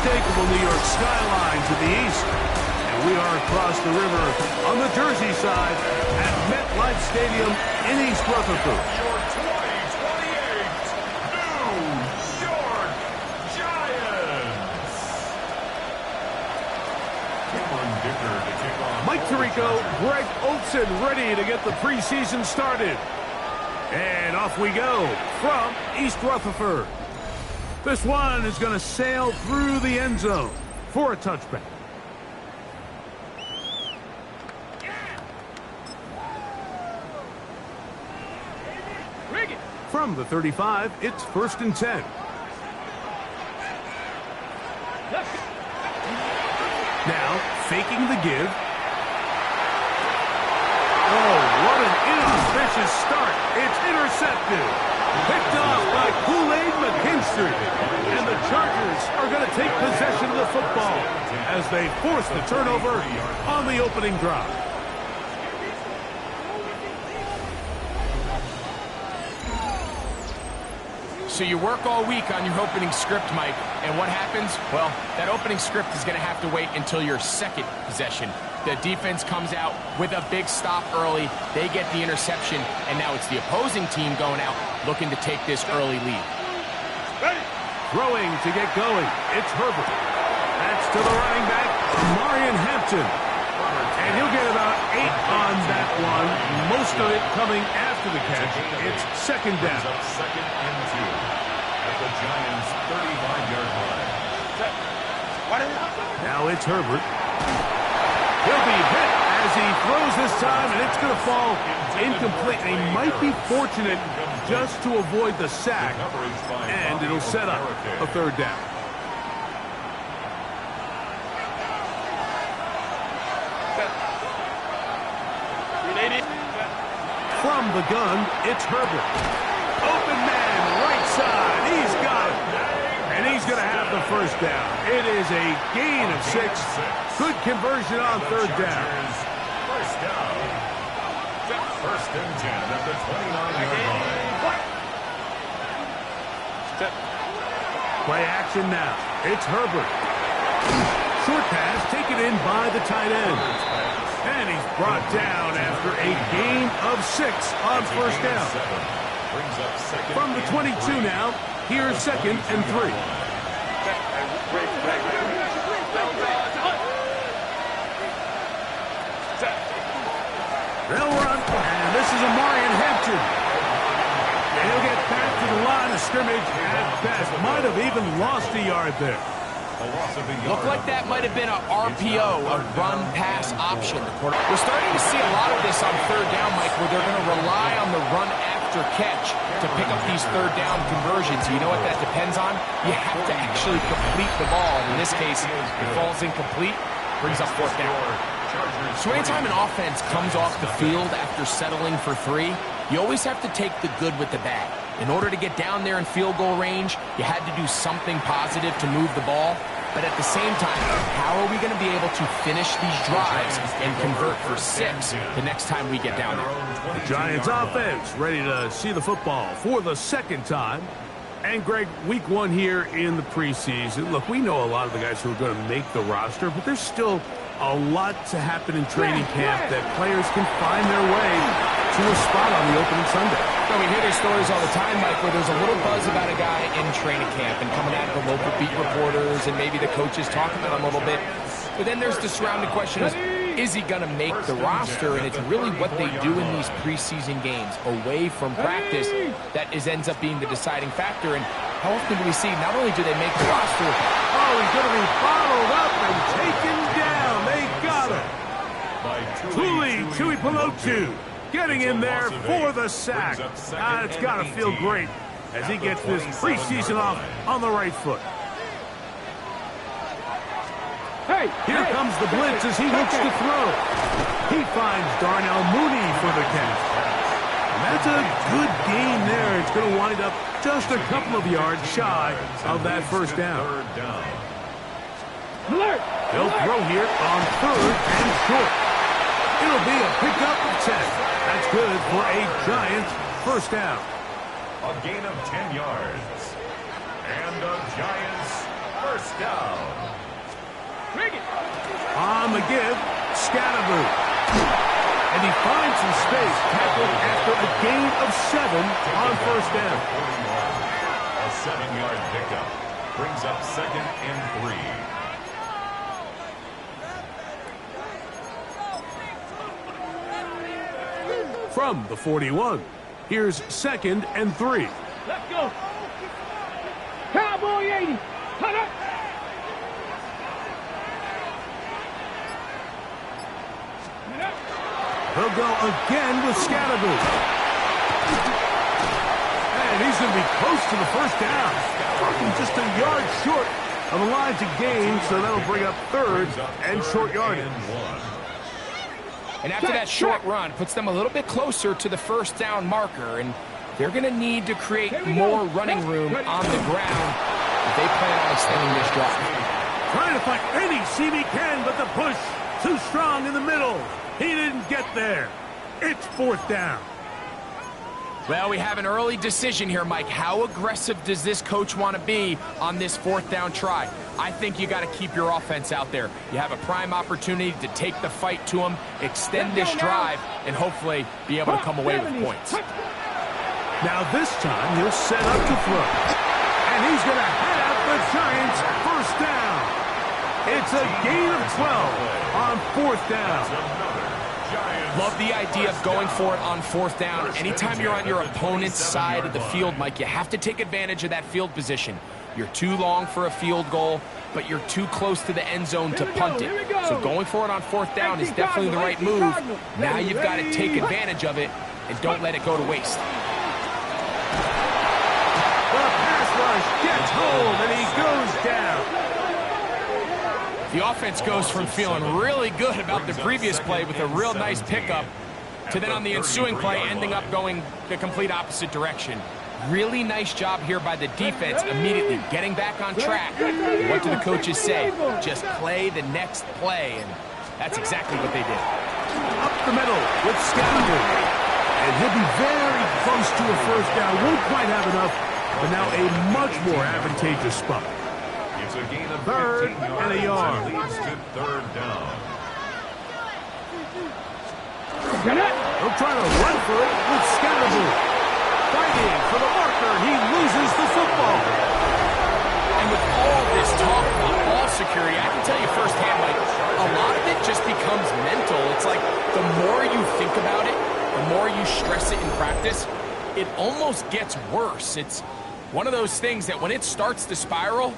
unmistakable New York skyline to the east. And we are across the river on the Jersey side at MetLife Stadium in East Rutherford. Your 2028 New York Giants. Mike Tirico, Greg Olson ready to get the preseason started. And off we go from East Rutherford. This one is going to sail through the end zone for a touchback. From the 35, it's 1st and 10. Now, faking the give. Oh, what an inauspicious start. It's intercepted. Picked off by Kool-Aid McKinstry. And the Chargers are going to take possession of the football as they force the turnover on the opening drive. So you work all week on your opening script, Mike, and what happens? Well, that opening script is going to have to wait until your second possession. The defense comes out with a big stop early. They get the interception, and now it's the opposing team going out looking to take this early lead. Throwing to get going. It's Herbert. That's to the running back, Marion Hampton. And he'll get about 8 on that one. Most of it coming after the catch. It's 2nd down. Second and 2 at the Giants' 35-yard line. Now it's Herbert. He'll be hit as he throws this time, and it's going to fall incomplete. He might be fortunate just to avoid the sack, and it'll set up a 3rd down. From the gun, it's Herbert. Open man, right side. He's got it. And he's going to have the 1st down. It is a gain of 6. Good conversion on 3rd down. 1st down. 1st and 10 at the 29-yard line. Play action now. It's Herbert. Short pass taken in by the tight end. And he's brought down after a gain of 6 on 1st down. From the 22 now, here's 2nd and 3. They'll run, and this is Marion Hampton. And he'll get back to the line of scrimmage at best. Might have even lost a yard there. Looked like that might have been an RPO, a run-pass option. We're starting to see a lot of this on 3rd down, Mike, where they're going to rely on the run-after-catch to pick up these 3rd down conversions. You know what that depends on? You have to actually complete the ball. And in this case, it falls incomplete, brings up 4th down. So anytime an offense comes off the field after settling for 3, you always have to take the good with the bad. In order to get down there in field goal range, you had to do something positive to move the ball. But at the same time, how are we going to be able to finish these drives and convert for 6 the next time we get down there? The Giants offense ready to see the football for the 2nd time. And Greg, week 1 here in the preseason. Look, we know a lot of the guys who are going to make the roster, but there's still a lot to happen in training camp that players can find their way to a spot on the opening Sunday. Well, we hear these stories all the time, Mike, where there's a little buzz about a guy in training camp and coming out of the local beat reporters and maybe the coaches talking about him a little bit. But then there's the surrounding question is he going to make the roster? And it's really what they do in these preseason games away from practice that ends up being the deciding factor. And how often do we see not only do they make the roster, oh, he's going to be bottled up and taken down. They got him. Tuli Pelotu getting in there for the sack. It's got to feel great as he gets this preseason off on the right foot. Here comes the blitz as he looks to throw. He finds Darnell Mooney for the catch. And that's a good gain there. It's going to wind up just a couple of yards shy of that 1st down. They'll throw here on 3rd and short. It'll be a pickup of 10. That's good for a Giants 1st down. A gain of 10 yards. And the Giants First down. On the give, Scatterboot. And he finds some space, tackled after a gain of 7 on first down. A 7-yard pickup brings up 2nd and 3. From the 41, here's 2nd and 3. Let's go. Cowboy 80. Cut up. They'll go again with Scatterboot. And he's going to be close to the first down. Talking just a yard short of the line to gain, so that'll bring up 3rd and short yardage. And after that short run, puts them a little bit closer to the first down marker, and they're going to need to create more running room on the ground if they plan on extending this drive. Trying to find any seam he can, but the push too strong in the middle. He didn't get there. It's 4th down. Well, we have an early decision here, Mike. How aggressive does this coach want to be on this 4th down try? I think you got to keep your offense out there. You have a prime opportunity to take the fight to him, extend this drive, and hopefully be able to come away with points. Now this time he'll set up to throw. And he's going to have the Giants first down. It's a gain of 12 on 4th down. Love the idea of going for it on 4th down. Anytime you're on your opponent's side of the field, Mike, you have to take advantage of that field position. You're too long for a field goal, but you're too close to the end zone to punt it. So going for it on 4th down is definitely the right move. Now you've got to take advantage of it and don't let it go to waste. The pass rush gets home, and he goes down. The offense goes from feeling really good about the previous play with a real nice pickup to then on the ensuing play ending up going the complete opposite direction. Really nice job here by the defense immediately getting back on track. What do the coaches say? Just play the next play, and that's exactly what they did. Up the middle with Scatterboot. And he'll be very close to a first down. Won't quite have enough, but now a much more advantageous spot. It's a gain of 3rd and a yard. Leads to 3rd down. He'll try to run for it with Scatterboot. Fighting for the marker, he loses the football. And with all this talk about ball security, I can tell you firsthand, Mike, a lot of it just becomes mental. It's like the more you think about it, the more you stress it in practice, it almost gets worse. It's one of those things that when it starts to spiral,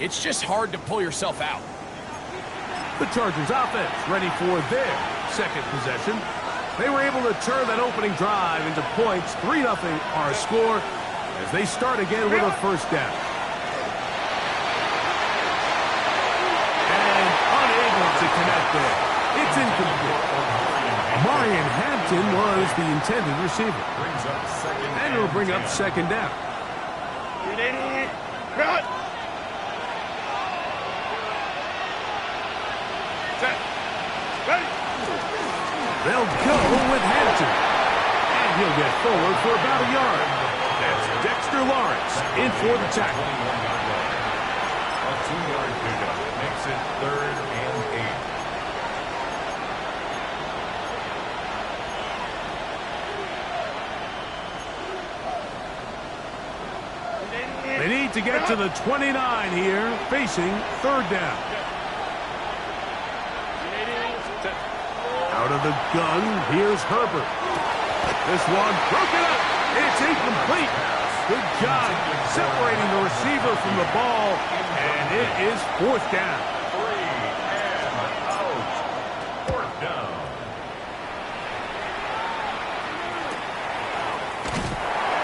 it's just hard to pull yourself out. The Chargers offense ready for their 2nd possession. They were able to turn that opening drive into points. 3-0 our score as they start again with a first down. And unable to connect there. It's incomplete. Marion Hampton was the intended receiver. And it'll bring up 2nd down. They'll go with Hampton. And he'll get forward for about a yard. That's Dexter Lawrence in for the tackle. A 2-yard pickup makes it 3rd and 8. They need to get to the 29 here, facing 3rd down. Out of the gun, here's Herbert. This one broken up. It's incomplete. Good job separating the receiver from the ball, and it is 4th down. 3 and out. 4th down.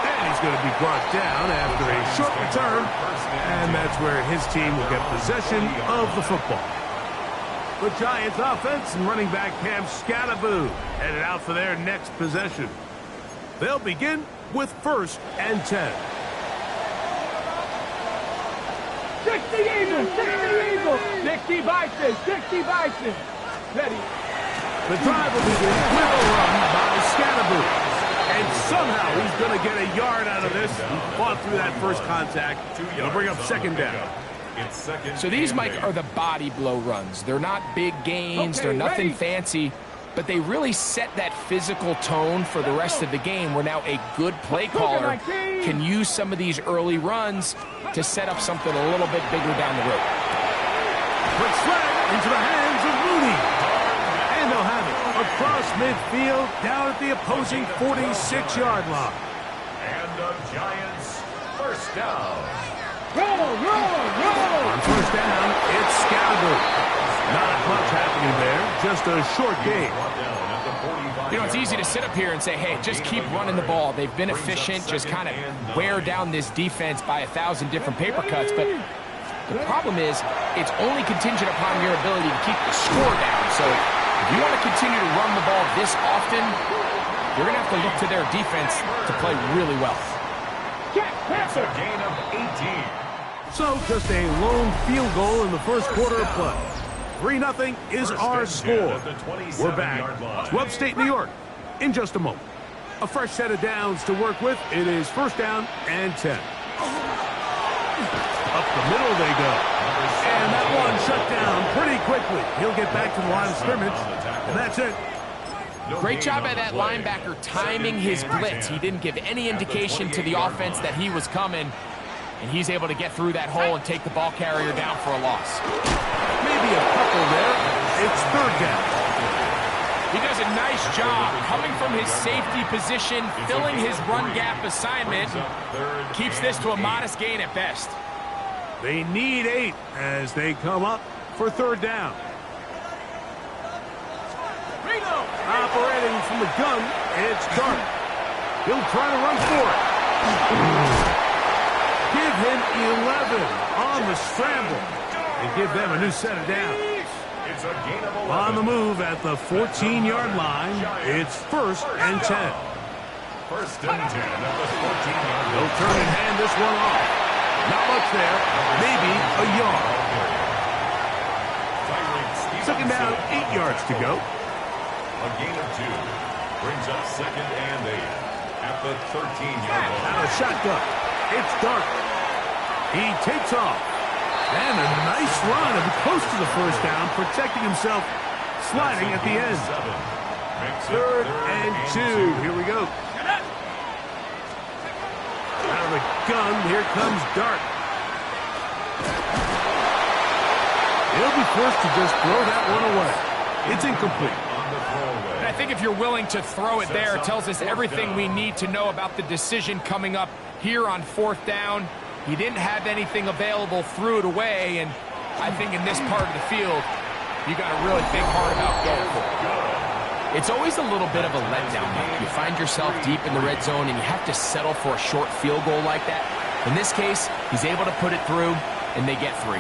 And he's going to be brought down after a short return, and that's where his team will get possession of the football. The Giants offense and running back Cam Scatterboot headed out for their next possession. They'll begin with 1st and 10. 60 Eagles, 60 Eagles, 60 Bison, 60 Bison. Ready. The drive will begin with a run by Scatterboot. And somehow he's going to get a yard out of this. He fought through that first contact. It'll bring up 2nd down. It's second. So these, Mike, are the body blow runs. They're not big gains. They're nothing fancy. But they really set that physical tone for the rest of the game, where now a good play caller can use some of these early runs to set up something a little bit bigger down the road. Quick slap into the hands of Mooney. And they'll have it across midfield down at the opposing 46-yard line. And the Giants first down. Roll! On first down, it's Scalaboo. Not much happening there, just a short game. You know, it's easy to sit up here and say, hey, just keep running the ball. They've been efficient, just kind of wear down this defense by 1,000 different paper cuts. But the problem is, it's only contingent upon your ability to keep the score down. So if you want to continue to run the ball this often, you're going to have to look to their defense to play really well. It's a gain of 18. So just a lone field goal in the first quarter of play. 3-0 is our score. We're back to upstate New York in just a moment. A fresh set of downs to work with. It is first down and 10. Up the middle they go. And that one shut down pretty quickly. He'll get back to the line of scrimmage, and that's it. Great job by that linebacker timing his blitz. He didn't give any indication to the offense that he was coming, and he's able to get through that hole and take the ball carrier down for a loss. Maybe a couple there. It's third down. He does a nice job coming from his safety position, filling his run gap assignment, keeps this to a modest gain at best. They need 8 as they come up for third down. Operating from the gun, it's Dart. He'll try to run for it. Give him 11 on the scramble and give them a new set of downs. It's a gain of 11. On the move at the 14-yard line, it's first and 10. First and 10 at the 14-yard line. They'll turn and hand this one off. Not much there, maybe a yard. Second down, 8 yards to go. A gain of 2 brings up second and 8 at the 13-yard line. Out of shotgun, it's Dart. He takes off. And a nice run and close to the first down, protecting himself, sliding at the end. Third and 2. Here we go. Out of the gun, here comes Dart. He'll be forced to just throw that one away. It's incomplete. And I think if you're willing to throw it there, it tells us everything we need to know about the decision coming up here on fourth down. He didn't have anything available, threw it away, and I think in this part of the field, you got to really think hard about going for it. It's always a little bit of a letdown, Mike. You find yourself deep in the red zone, and you have to settle for a short field goal like that. In this case, he's able to put it through, and they get 3.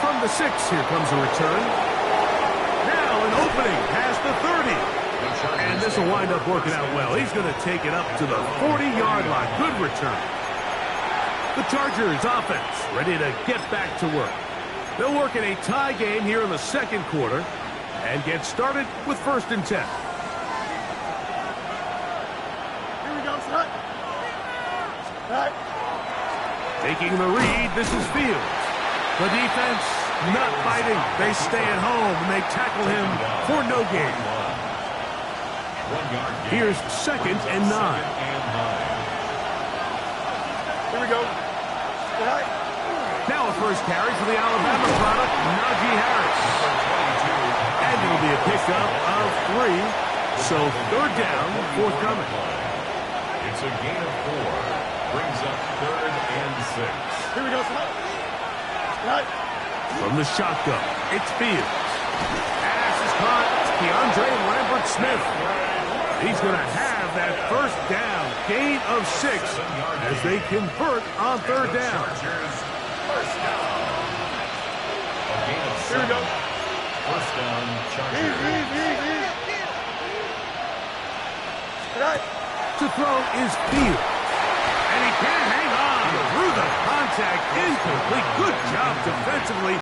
From the 6, here comes a return. Now an opening past the 30. And this will wind up working out well. He's going to take it up to the 40-yard line. Good return. The Chargers offense ready to get back to work. They'll work in a tie game here in the second quarter and get started with first and 10. Here we go, son. Cut. Taking the read, this is Fields. The defense not fighting. They stay at home and they tackle him for no gain. Here's second and 9. Here we go. Now a first carry for the Alabama product, Najee Harris. And it'll be a pickup of 3. So third down, forthcoming. It's a gain of 4. Brings up third and 6. Here we go, son. From the shotgun, it's Fields. Pass is caught. DeAndre Lambert-Smith. He's going to have that first down, gain of 6, as they convert on third down. First down. A gain of 7. Here we go. First down, Chargers. To throw is Fields. And he can't hang on through the contact. Incomplete. Good job defensively.